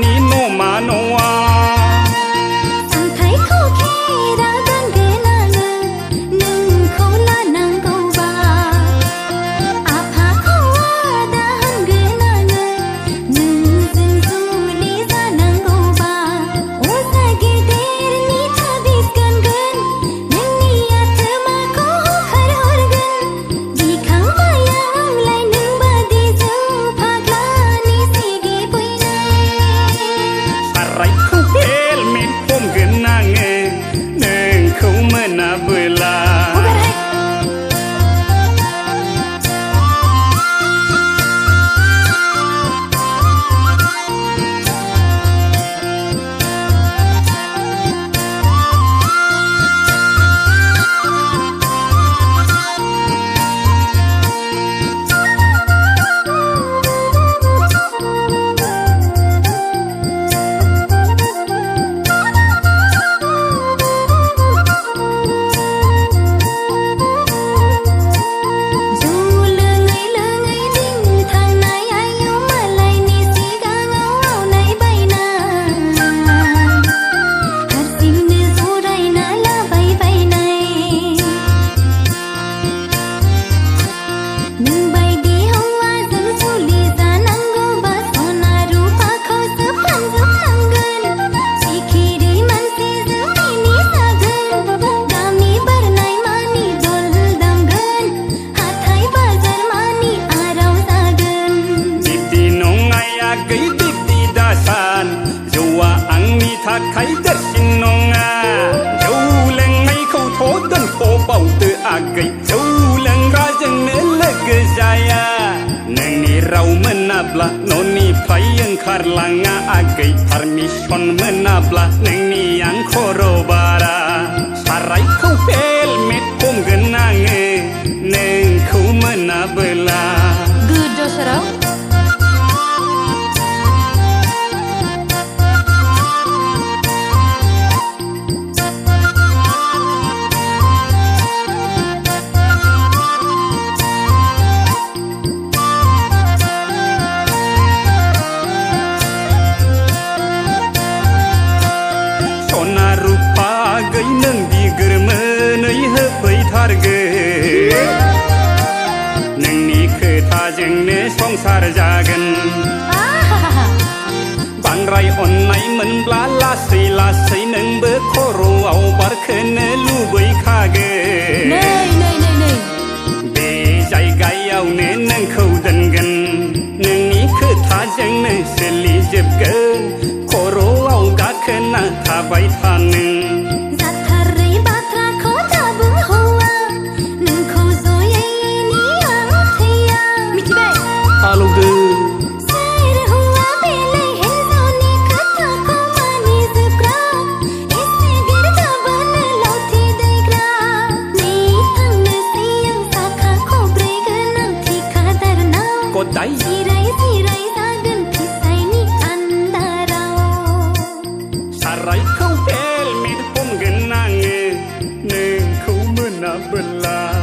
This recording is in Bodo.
นี่โนมาโนวาสังไทยเขาแค่รักกันเกลาเงหนึ่งเขาละนางกูบาอาภาเขาว่าดาหังเกลาเงหนึ่งสินสูลีซานางกูบาโอ้สาเกเดรนี่ท่าบิสกันเกินนั่นนี่อาเธอมาเขาขารหอร์กันดีขังบายังไลนึงบาดีจูภาคลานี่สิเกปุยเนอะไรเขาเพลเม็ดผมกันนางเงหนึ่งเขาเมื่อนาเบลาถ้าใครเด็ดสินนงอาเจ้าเล่งไม่เข้าโถต้นโผเป่าเตืออาเกยเจ้าเล่งราจังเนื้อเลิกเกจายาหนึ่งนี่เราเมื่อนาบละโนนี่ไพยังคาร์ลังอาเกยพาร์มิชอนเมื่อนาบละหนึ่งนี่ยังโคโรบาราสาไรเข้าเพลเม็ดผมกันนางเงหนึ่งเขาเมื่อนาเบลา Good ดอสเราnâng đi gửi mơ nơi hấp với thar ghê nâng ní khơi tha dừng nê song sar jagan ban rai on nay mình la say nâng bơ khô ro ao bar khen lu bơi kha ghê này bê jai gai ao nê nâng khâu đần gần nâng ní khơi tha dừng nê se li jeb ghê khô ro ao ga khen na tha bay tha nâng Halo de Kau dai Sarai kau pel med pom genang ne kau mena bela